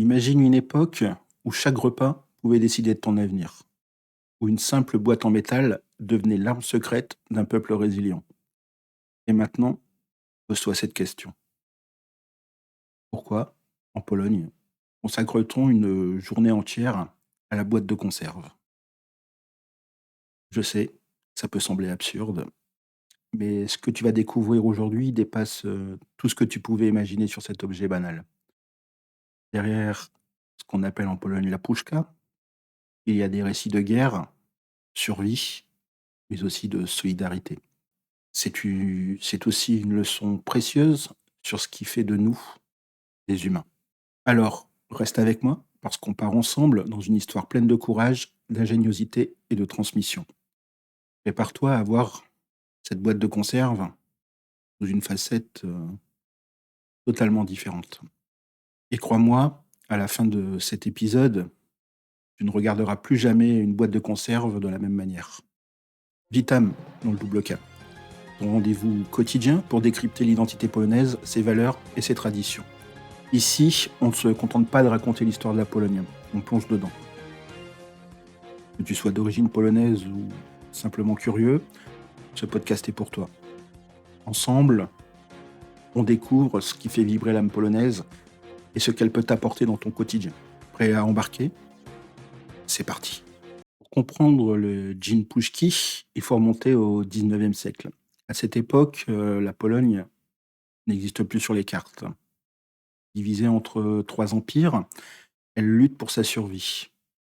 Imagine une époque où chaque repas pouvait décider de ton avenir, où une simple boîte en métal devenait l'arme secrète d'un peuple résilient. Et maintenant, pose-toi cette question. Pourquoi, en Pologne, consacre-t-on une journée entière à la boîte de conserve? Je sais, ça peut sembler absurde, mais ce que tu vas découvrir aujourd'hui dépasse tout ce que tu pouvais imaginer sur cet objet banal. Derrière ce qu'on appelle en Pologne la puszka, il y a des récits de guerre, survie, mais aussi de solidarité. C'est aussi une leçon précieuse sur ce qui fait de nous des humains. Alors, reste avec moi, parce qu'on part ensemble dans une histoire pleine de courage, d'ingéniosité et de transmission. Prépare-toi à voir cette boîte de conserve sous une facette totalement différente. Et crois-moi, à la fin de cet épisode, tu ne regarderas plus jamais une boîte de conserve de la même manière. Vitam dans le double K. Ton rendez-vous quotidien pour décrypter l'identité polonaise, ses valeurs et ses traditions. Ici, on ne se contente pas de raconter l'histoire de la Pologne, on plonge dedans. Que tu sois d'origine polonaise ou simplement curieux, ce podcast est pour toi. Ensemble, on découvre ce qui fait vibrer l'âme polonaise et ce qu'elle peut t'apporter dans ton quotidien. Prêt à embarquer? C'est parti. Pour comprendre le dżin puszki, il faut remonter au 19e siècle. À cette époque, la Pologne n'existe plus sur les cartes. Divisée entre trois empires, elle lutte pour sa survie.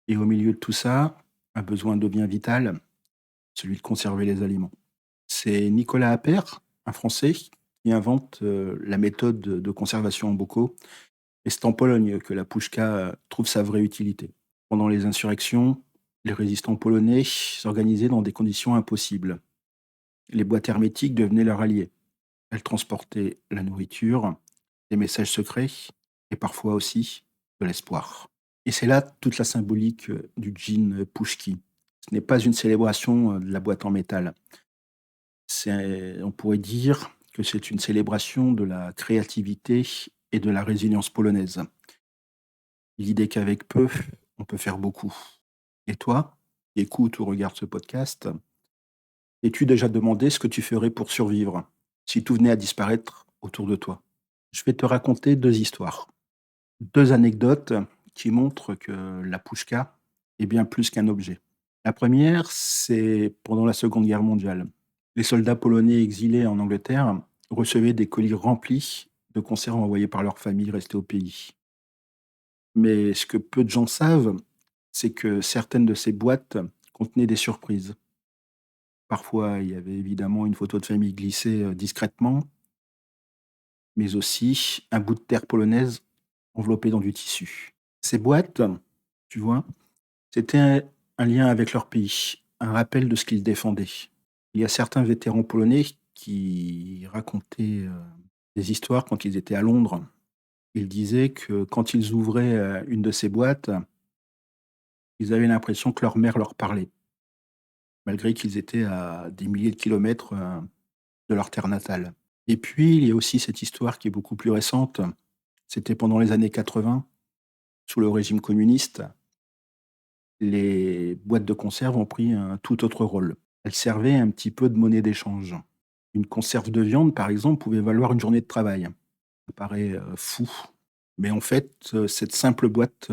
Et au milieu de tout ça, un besoin devient vital, celui de conserver les aliments. C'est Nicolas Appert, un Français, qui invente la méthode de conservation en bocaux. Et c'est en Pologne que la puszka trouve sa vraie utilité. Pendant les insurrections, les résistants polonais s'organisaient dans des conditions impossibles. Les boîtes hermétiques devenaient leurs alliés. Elles transportaient la nourriture, des messages secrets et parfois aussi de l'espoir. Et c'est là toute la symbolique du djinn Pushki. Ce n'est pas une célébration de la boîte en métal. On pourrait dire que c'est une célébration de la créativité et de la résilience polonaise. L'idée qu'avec peu, on peut faire beaucoup. Et toi, qui écoutes ou regardes ce podcast, es-tu déjà demandé ce que tu ferais pour survivre si tout venait à disparaître autour de toi? Je vais te raconter deux histoires, deux anecdotes qui montrent que la puszka est bien plus qu'un objet. La première, c'est pendant la Seconde Guerre mondiale. Les soldats polonais exilés en Angleterre recevaient des colis remplis de conserves envoyées par leurs familles restées au pays. Mais ce que peu de gens savent, c'est que certaines de ces boîtes contenaient des surprises. Parfois, il y avait évidemment une photo de famille glissée discrètement, mais aussi un bout de terre polonaise enveloppé dans du tissu. Ces boîtes, tu vois, c'était un lien avec leur pays, un rappel de ce qu'ils défendaient. Il y a certains vétérans polonais qui racontaient des histoires quand ils étaient à Londres. Ils disaient que quand ils ouvraient une de ces boîtes, ils avaient l'impression que leur mère leur parlait, malgré qu'ils étaient à des milliers de kilomètres de leur terre natale. Et puis, il y a aussi cette histoire qui est beaucoup plus récente. C'était pendant les années 80, sous le régime communiste. Les boîtes de conserve ont pris un tout autre rôle. Elles servaient un petit peu de monnaie d'échange. Une conserve de viande, par exemple, pouvait valoir une journée de travail. Ça paraît fou. Mais en fait, cette simple boîte,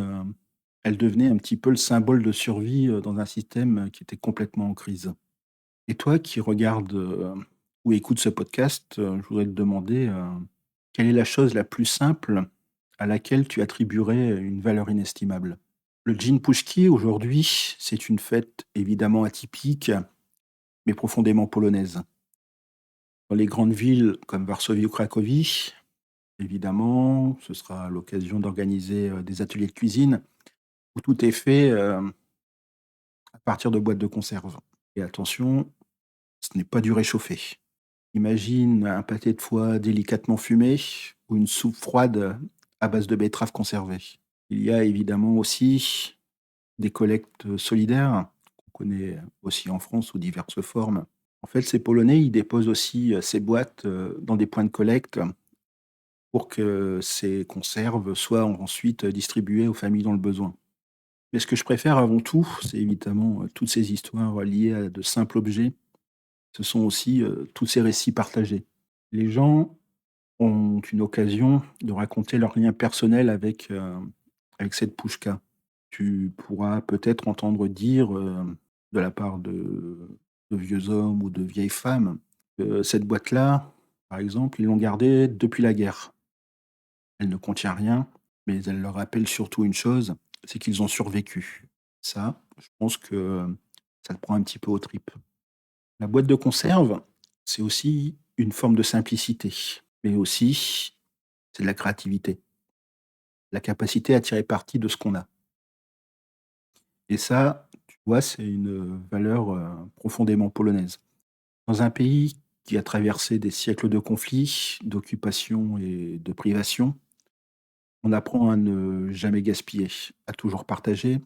elle devenait un petit peu le symbole de survie dans un système qui était complètement en crise. Et toi qui regardes ou écoutes ce podcast, je voudrais te demander quelle est la chose la plus simple à laquelle tu attribuerais une valeur inestimable? Le Dżin Puszki, aujourd'hui, c'est une fête évidemment atypique, mais profondément polonaise. Dans les grandes villes comme Varsovie ou Cracovie, évidemment, ce sera l'occasion d'organiser des ateliers de cuisine où tout est fait à partir de boîtes de conserve. Et attention, ce n'est pas du réchauffé. Imagine un pâté de foie délicatement fumé ou une soupe froide à base de betteraves conservées. Il y a évidemment aussi des collectes solidaires qu'on connaît aussi en France sous diverses formes. En fait, ces Polonais, ils déposent aussi ces boîtes dans des points de collecte pour que ces conserves soient ensuite distribuées aux familles dans le besoin. Mais ce que je préfère avant tout, c'est évidemment, toutes ces histoires liées à de simples objets. Ce sont aussi, tous ces récits partagés. Les gens ont une occasion de raconter leurs liens personnels avec cette pouchka. Tu pourras peut-être entendre dire, de la part de vieux hommes ou de vieilles femmes, que cette boîte-là, par exemple, ils l'ont gardée depuis la guerre. Elle ne contient rien, mais elle leur rappelle surtout une chose, c'est qu'ils ont survécu. Ça, je pense que ça te prend un petit peu aux tripes. La boîte de conserve, c'est aussi une forme de simplicité, mais aussi c'est de la créativité, la capacité à tirer parti de ce qu'on a. Et ça, tu vois, c'est une valeur, profondément polonaise. Dans un pays qui a traversé des siècles de conflits, d'occupation et de privation, on apprend à ne jamais gaspiller, à toujours partager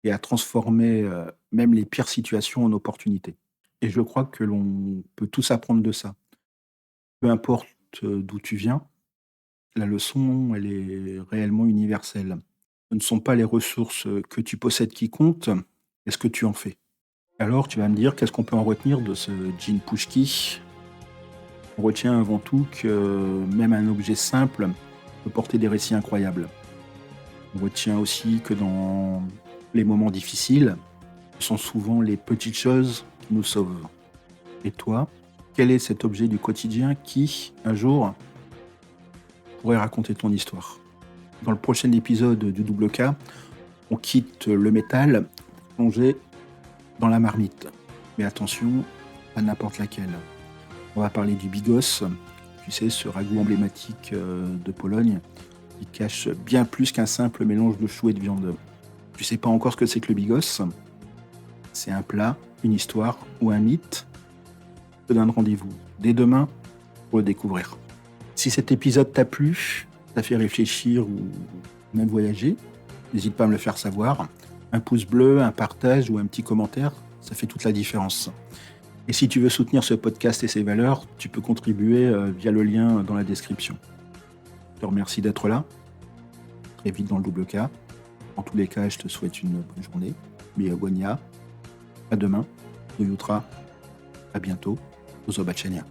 et à transformer, même les pires situations en opportunités. Et je crois que l'on peut tous apprendre de ça. Peu importe, d'où tu viens, la leçon, elle est réellement universelle. Ce ne sont pas les ressources, que tu possèdes qui comptent, mais ce que tu en fais. Alors tu vas me dire qu'est-ce qu'on peut en retenir de ce jean Pushki? On retient avant tout que même un objet simple peut porter des récits incroyables. On retient aussi que dans les moments difficiles, ce sont souvent les petites choses qui nous sauvent. Et toi, quel est cet objet du quotidien qui, un jour, pourrait raconter ton histoire? Dans le prochain épisode du Double K, on quitte le métal pour plonger dans la marmite. Mais attention, pas n'importe laquelle. On va parler du bigos, tu sais, ce ragoût emblématique de Pologne qui cache bien plus qu'un simple mélange de chou et de viande. Tu sais pas encore ce que c'est que le bigos? C'est un plat, une histoire ou un mythe? Je te donne rendez-vous dès demain pour le découvrir. Si cet épisode t'a plu, t'a fait réfléchir ou même voyager, n'hésite pas à me le faire savoir. Un pouce bleu, un partage ou un petit commentaire, ça fait toute la différence. Et si tu veux soutenir ce podcast et ses valeurs, tu peux contribuer via le lien dans la description. Je te remercie d'être là. Très vite dans le double K. En tous les cas, je te souhaite une bonne journée. Miagonia. À demain. Do jutra. À bientôt. Do zobaczenia.